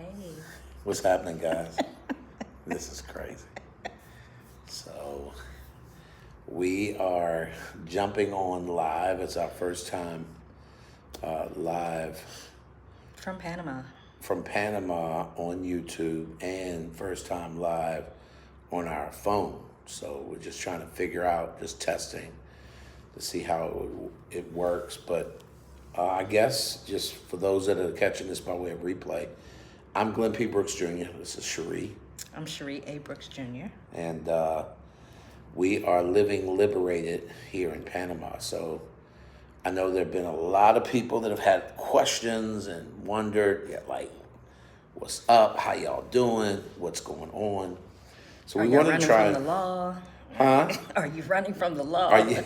Hey. What's happening, guys? This is crazy. So, we are jumping on live. It's our first time live From Panama. from Panama on YouTube and first time live on our phone. So, we're just trying to figure out, just testing to see how it works. But I guess just for those that are catching this by way of replay, I'm Glenn P. Brooks Jr. This is Cherie. I'm Cherie A. Brooks Jr. And we are living liberated here in Panama. So I know there have been a lot of people that have had questions and wondered, like, what's up? How y'all doing? What's going on? So Are we you want to running try. from the law? Huh? Are you running from the law? Are you?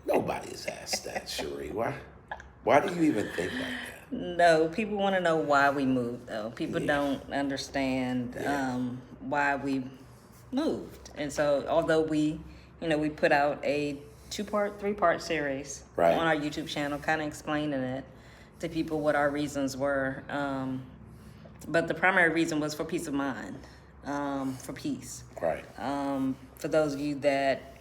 Nobody's asked that, Cherie. Why do you even think like that? No, people want to know why we moved, though. People don't understand why we moved. And so, although we put out a three-part series Right. on our YouTube channel, kind of explaining it to people what our reasons were. But the primary reason was for peace of mind, for peace. Right. For those of you that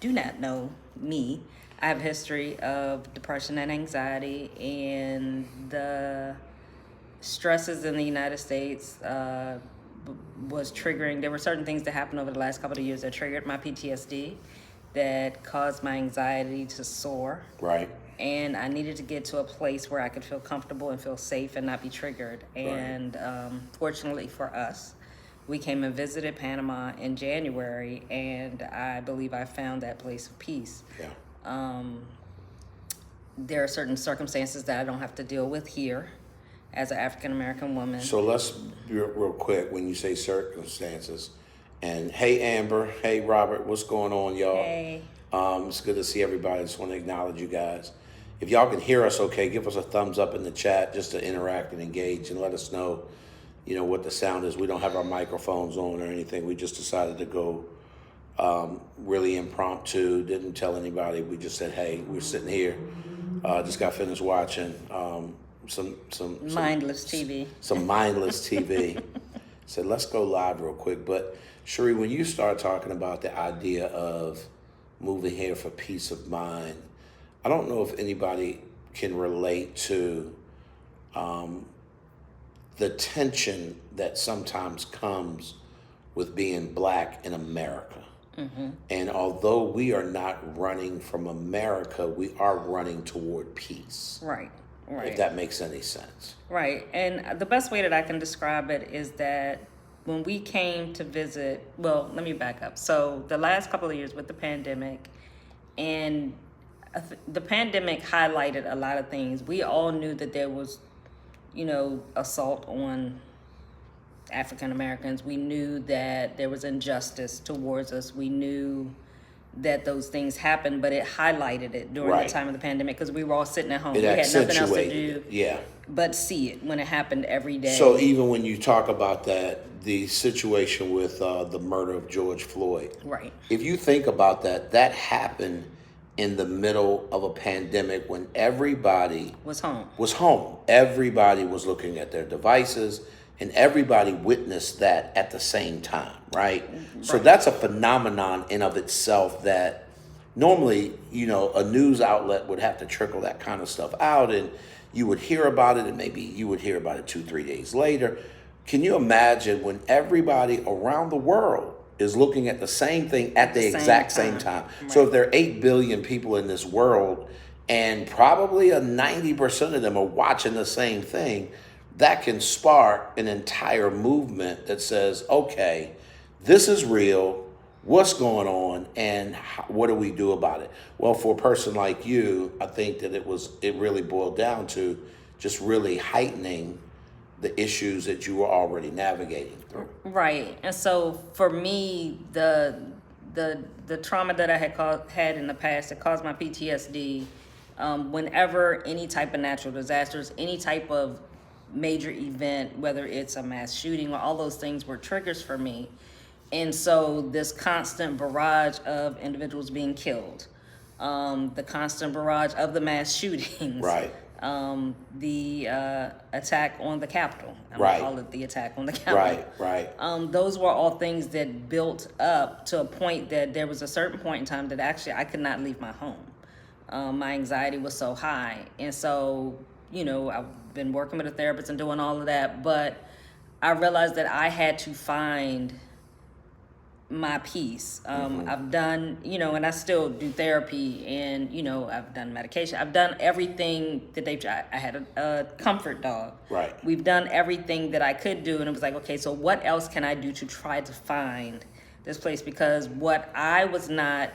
do not know me, I have a history of depression and anxiety, and the stresses in the United States was triggering. There were certain things that happened over the last couple of years that triggered my PTSD, that caused my anxiety to soar. Right. And I needed to get to a place where I could feel comfortable and feel safe and not be triggered. And fortunately for us, we came and visited Panama in January, and I believe I found that place of peace. Yeah. There are certain circumstances that I don't have to deal with here as an African American woman. So let's real quick, when you say circumstances, and hey Amber, hey Robert, what's going on, y'all? Hey. It's good to see everybody. I just want to acknowledge you guys. If y'all can hear us okay, give us a thumbs up in the chat just to interact and engage and let us know, what the sound is. We don't have our microphones on or anything. We just decided to go really impromptu, didn't tell anybody. We just said, hey, we're sitting here, just got finished watching some Mindless TV. Some mindless TV. Said, let's go live real quick. But Cherie, when you start talking about the idea of moving here for peace of mind, I don't know if anybody can relate to the tension that sometimes comes with being black in America. Mm-hmm. And although we are not running from America, we are running toward peace. Right. If that makes any sense. Right. And the best way that I can describe it is that when we came to visit, well, let me back up. So the last couple of years with the pandemic, and the pandemic highlighted a lot of things. We all knew that there was, assault on African Americans. We knew that there was injustice towards us. We knew that those things happened, but it highlighted it during the time of the pandemic because we were all sitting at home. We had nothing else to do but see it when it happened every day. So even when you talk about that, the situation with the murder of George Floyd, right? If you think about that happened in the middle of a pandemic when everybody was home. Everybody was looking at their devices, and everybody witnessed that at the same time, right? So that's a phenomenon in of itself that normally, a news outlet would have to trickle that kind of stuff out, and you would hear about it, and maybe you would hear about it 2-3 days later. Can you imagine when everybody around the world is looking at the same thing at the exact same time? Right. So if there are 8 billion people in this world, and probably 90% of them are watching the same thing, that can spark an entire movement that says, okay, this is real, what's going on, and what do we do about it? Well, for a person like you, I think that it really boiled down to just really heightening the issues that you were already navigating through. Right. And so for me, the trauma that I had in the past that caused my PTSD, whenever any type of natural disasters, any type of major event, whether it's a mass shooting, all those things were triggers for me. And so this constant barrage of individuals being killed, the constant barrage of the mass shootings, right, the attack on the Capitol. I'm Right. gonna call it the attack on the Capitol. Right. Those were all things that built up to a point that there was a certain point in time that actually I could not leave my home. My anxiety was so high. And so, I've been working with a therapist and doing all of that, but I realized that I had to find my peace. I've done, and I still do therapy, and, I've done medication. I've done everything that they've tried. I had a comfort dog. Right. We've done everything that I could do. And it was like, okay, so what else can I do to try to find this place? Because what I was not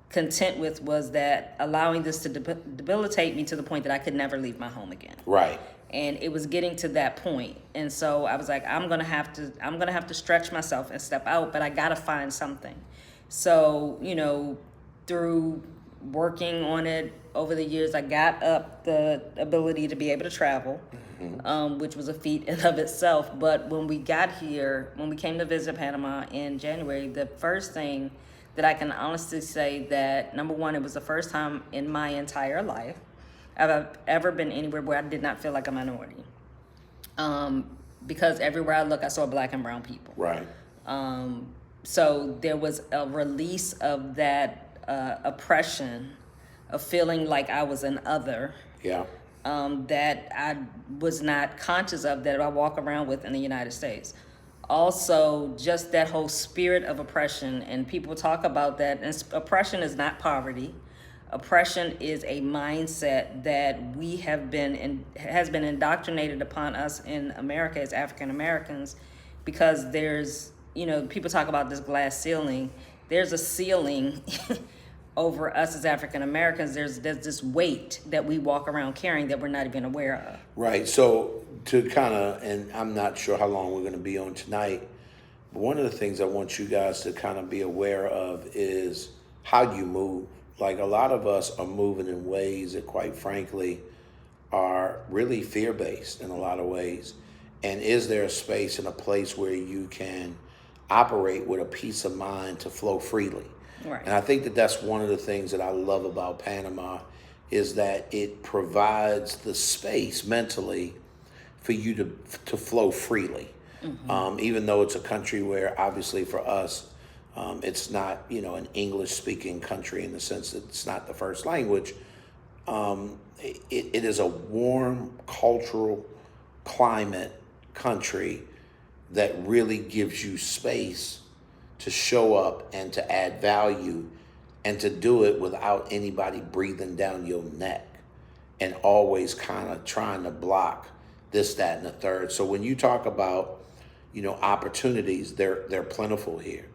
content with was that allowing this to debilitate me to the point that I could never leave my home again. Right. And it was getting to that point. And so I was like, I'm gonna have to stretch myself and step out, but I gotta find something. So, through working on it over the years, I got up the ability to be able to travel, which was a feat in of itself. But when we got here, when we came to visit Panama in January, the first thing that I can honestly say that, number one, it was the first time in my entire life I've ever been anywhere where I did not feel like a minority. Because everywhere I look, I saw Black and brown people. Right. So there was a release of that oppression, of feeling like I was an other. Yeah. That I was not conscious of, that I walk around with in the United States. Also, just that whole spirit of oppression, and people talk about that, and oppression is not poverty. Oppression is a mindset that we have been and has been indoctrinated upon us in America as African Americans, because there's, people talk about this glass ceiling. There's a ceiling over us as African Americans. There's this weight that we walk around carrying that we're not even aware of. Right. So to kind of, and I'm not sure how long we're going to be on tonight, but one of the things I want you guys to kind of be aware of is how you move. Like, a lot of us are moving in ways that, quite frankly, are really fear-based in a lot of ways. And is there a space and a place where you can operate with a peace of mind to flow freely? Right. And I think that that's one of the things that I love about Panama, is that it provides the space mentally for you to flow freely. Even though it's a country where, obviously, for us, it's not, an English-speaking country in the sense that it's not the first language. It is a warm cultural climate country that really gives you space to show up and to add value, and to do it without anybody breathing down your neck and always kind of trying to block this, that, and the third. So when you talk about, opportunities, they're plentiful here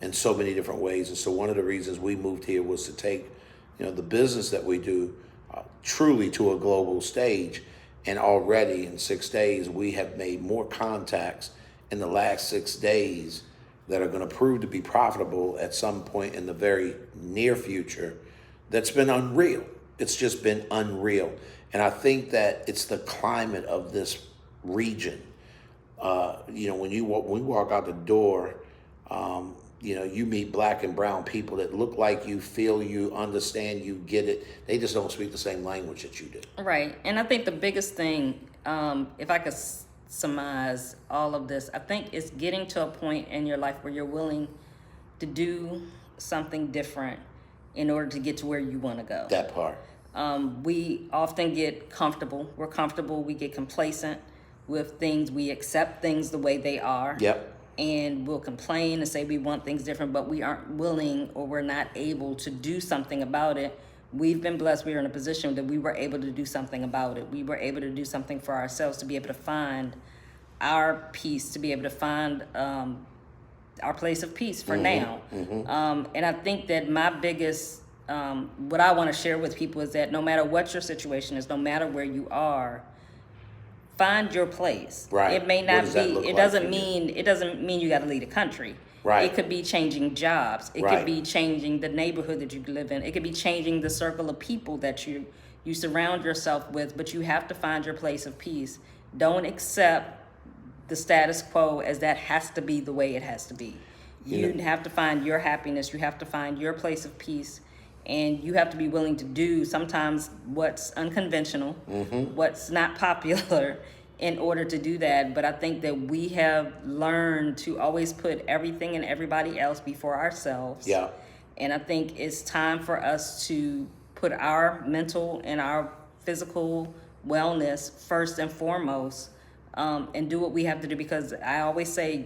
in so many different ways. And so one of the reasons we moved here was to take, the business that we do truly to a global stage. And already in 6 days, we have made more contacts in the last 6 days that are going to prove to be profitable at some point in the very near future. That's been unreal. It's just been unreal. And I think that it's the climate of this region. When we walk out the door, you meet Black and brown people that look like you, feel you, understand you, get it. They just don't speak the same language that you do. Right. And I think the biggest thing, if I could surmise all of this, I think it's getting to a point in your life where you're willing to do something different in order to get to where you want to go. That part. We often get comfortable. We're comfortable. We get complacent with things. We accept things the way they are. Yep. And we'll complain and say we want things different, but we aren't willing, or we're not able to do something about it. We've been blessed. We are in a position that we were able to do something about it. We were able to do something for ourselves, to be able to find our peace, to be able to find our place of peace for now. And I think that my biggest, what I want to share with people is that no matter what your situation is, no matter where you are, find your place. Right. It may not be, it doesn't mean you got to leave the country. Right. It could be changing jobs. It Right. could be changing the neighborhood that you live in. It could be changing the circle of people that you surround yourself with, but you have to find your place of peace. Don't accept the status quo as that has to be the way it has to be. You have to find your happiness. You have to find your place of peace. And you have to be willing to do sometimes what's unconventional, what's not popular, in order to do that. But I think that we have learned to always put everything and everybody else before ourselves. Yeah. And I think it's time for us to put our mental and our physical wellness first and foremost, and do what we have to do, because I always say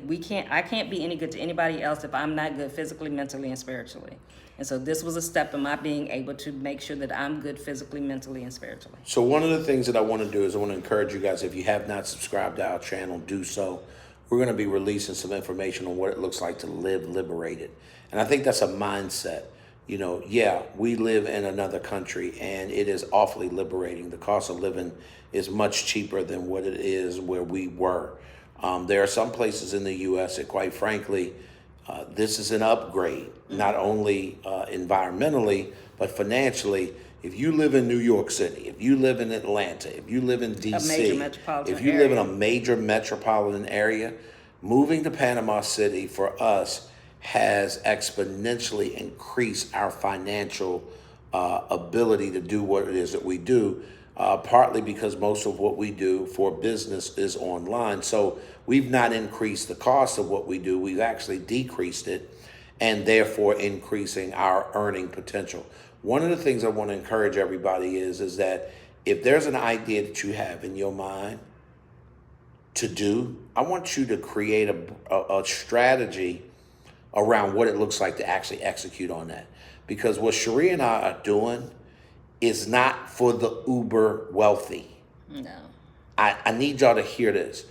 I can't be any good to anybody else if I'm not good physically, mentally, and spiritually. And so this was a step in my being able to make sure that I'm good physically, mentally, and spiritually. So one of the things that I want to do is I want to encourage you guys, if you have not subscribed to our channel, do so. We're going to be releasing some information on what it looks like to live liberated. And I think that's a mindset. You know, yeah, we live in another country and it is awfully liberating. The cost of living is much cheaper than what it is where we were. There are some places in the U.S. that, quite frankly, this is an upgrade, not only environmentally, but financially. If you live in New York City, if you live in Atlanta, if you live in D.C., if you live in a major metropolitan area, moving to Panama City for us has exponentially increased our financial ability to do what it is that we do, partly because most of what we do for business is online. So we've not increased the cost of what we do, we've actually decreased it, and therefore increasing our earning potential. One of the things I want to encourage everybody is that if there's an idea that you have in your mind to do, I want you to create a strategy around what it looks like to actually execute on that. Because what Cherie and I are doing is not for the uber wealthy. No. I need y'all to hear this.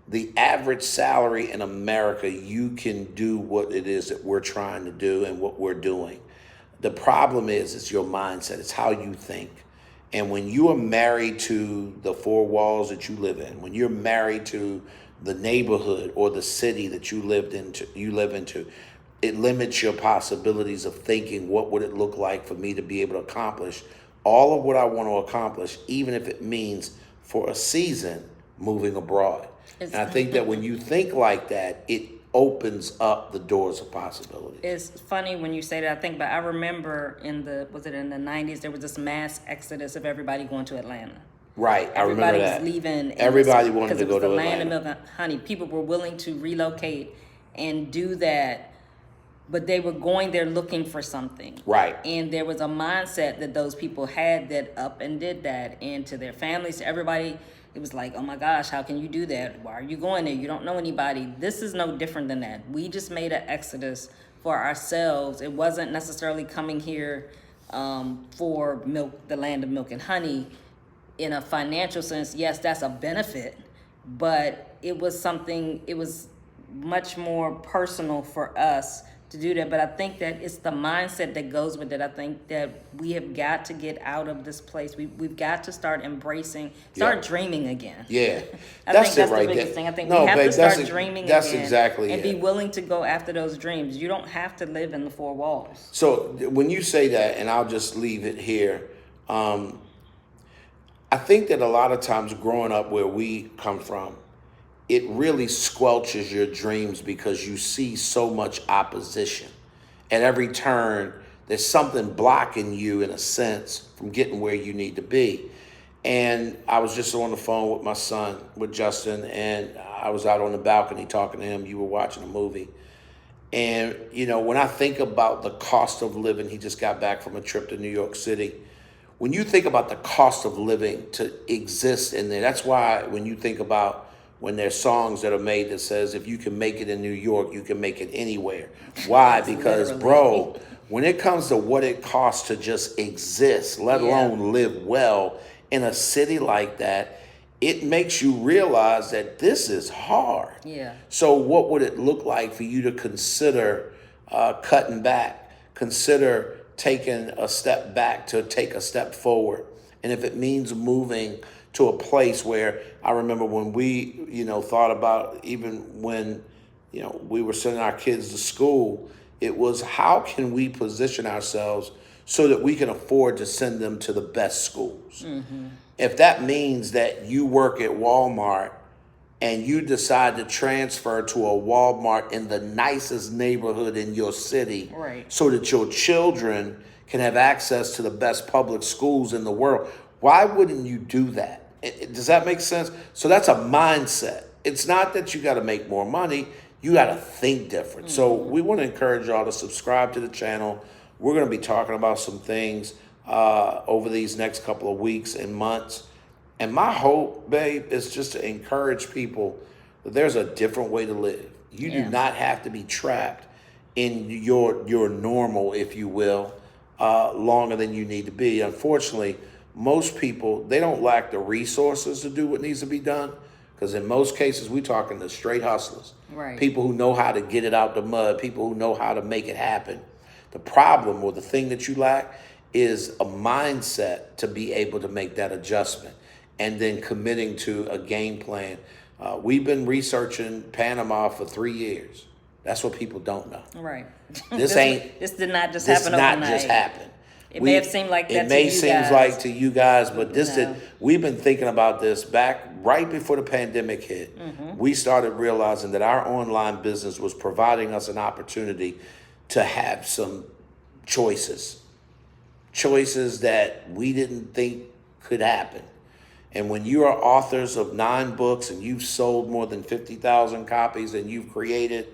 The average salary in America, you can do what it is that we're trying to do and what we're doing. The problem is, it's your mindset. It's how you think. And when you are married to the four walls that you live in, when you're married to the neighborhood or the city that you live into, it limits your possibilities of thinking, what would it look like for me to be able to accomplish all of what I want to accomplish, even if it means for a season moving abroad. And I think that when you think like that, it opens up the doors of possibility. It's funny when you say that. I remember was it in the 90s, there was this mass exodus of everybody going to Atlanta. Right, I remember that. Everybody was leaving. Everybody wanted to go to the Atlanta. Land of milk and honey. People were willing to relocate and do that, but they were going there looking for something. Right. And there was a mindset that those people had that up and did that, and to their families, to everybody, it was like, oh my gosh, how can you do that? Why are you going there? You don't know anybody. This is no different than that. We just made an exodus for ourselves. It wasn't necessarily coming here for milk, the land of milk and honey. In a financial sense, yes, that's a benefit, but it was much more personal for us to do that. But I think that it's the mindset that goes with it. I think that we have got to get out of this place. We've got to start dreaming again. Yeah, I think that's right the biggest there. thing. I think No, we have babe, to start dreaming that's again. exactly and it. be willing to go after those dreams. You don't have to live in the four walls. So when you say that, and I'll just leave it here, I think that a lot of times growing up where we come from, it really squelches your dreams because you see so much opposition. At every turn, there's something blocking you, in a sense, from getting where you need to be. And I was just on the phone with my son, with Justin, and I was out on the balcony talking to him. You were watching a movie. And, you know, when I think about the cost of living, he just got back from a trip to New York City. When you think about the cost of living to exist in there, that's why when you think about when there's songs that are made that says, if you can make it in New York, you can make it anywhere. Why? Because, bro, when it comes to what it costs to just exist, let alone live well in a city like that, it makes you realize that this is hard. Yeah. So what would it look like for you to consider cutting back, consider taking a step back to take a step forward? And if it means moving to a place where, I remember when we, thought about, even when, we were sending our kids to school, it was, how can we position ourselves so that we can afford to send them to the best schools? Mm-hmm. If that means that you work at Walmart and you decide to transfer to a Walmart in the nicest neighborhood in your city, right, so that your children can have access to the best public schools in the world. Why wouldn't you do that? Does that make sense? So that's a mindset. It's not that you got to make more money. You got to think different. So we want to encourage y'all to subscribe to the channel. We're going to be talking about some things over these next couple of weeks and months. And my hope, babe, is just to encourage people that there's a different way to live. You do not have to be trapped in your normal, if you will, longer than you need to be. Unfortunately, most people, they don't lack the resources to do what needs to be done. Because in most cases, we're talking to straight hustlers. Right. People who know how to get it out the mud. People who know how to make it happen. The problem or the thing that you lack is a mindset to be able to make that adjustment. And then committing to a game plan. We've been researching Panama for 3 years. That's what people don't know. Right. This did not just this happen not overnight. just happen. It may have seemed like that to you guys. It may seem like to you guys, but this No. we've been thinking about this back right before the pandemic hit. We started realizing that our online business was providing us an opportunity to have some choices that we didn't think could happen. And when you are authors of 9 books and you've sold more than 50,000 copies and you've created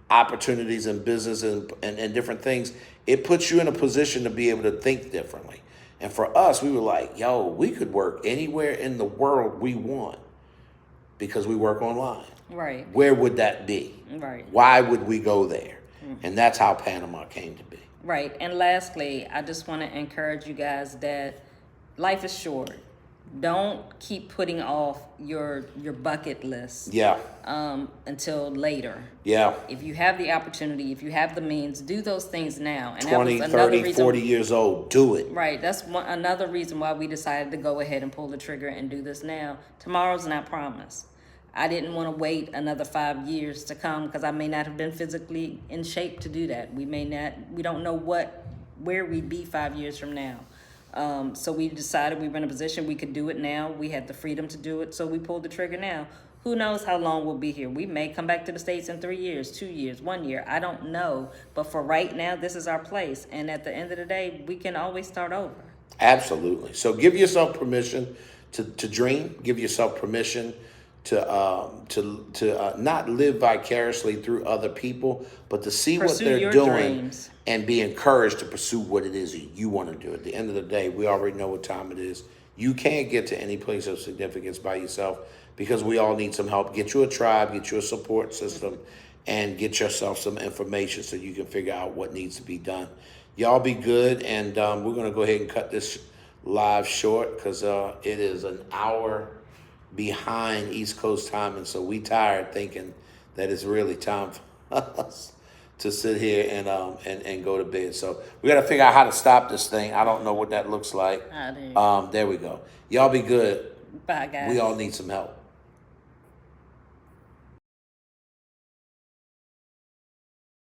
opportunities in business and different things, it puts you in a position to be able to think differently. And for us, we were like, yo, we could work anywhere in the world we want because we work online. Right. Where would that be? Right. Why would we go there? And that's how Panama came to be. Right. And lastly, I just want to encourage you guys that life is short. Don't keep putting off your bucket list Yeah. until later. Yeah. If you have the opportunity, if you have the means, do those things now. And 20, that was another 30, reason, 40 years old, do it. Right. That's another reason why we decided to go ahead and pull the trigger and do this now. Tomorrow's not promised. I didn't want to wait another 5 years to come because I may not have been physically in shape to do that. We don't know where we'd be 5 years from now. So we decided we were in a position we could do it now. We had the freedom to do it, so we pulled the trigger now. Who knows how long we'll be here? We may come back to the States in 3 years, 2 years, 1 year. I don't know. But for right now, this is our place. And at the end of the day, we can always start over. Absolutely. So give yourself permission to dream. Give yourself permission to not live vicariously through other people, but to see Pursue what they're your doing dreams. and be encouraged to pursue what it is that you want to do. At the end of the day, we already know what time it is. You can't get to any place of significance by yourself because we all need some help. Get you a tribe, get you a support system, and get yourself some information so you can figure out what needs to be done. Y'all be good, and we're going to go ahead and cut this live short because it is an hour behind East Coast time, and so we tired thinking that it's really time for us to sit here and go to bed. So we got to figure out how to stop this thing. I don't know what that looks like. Ah, there you go. There we go. Y'all be good. Bye, guys. We all need some help.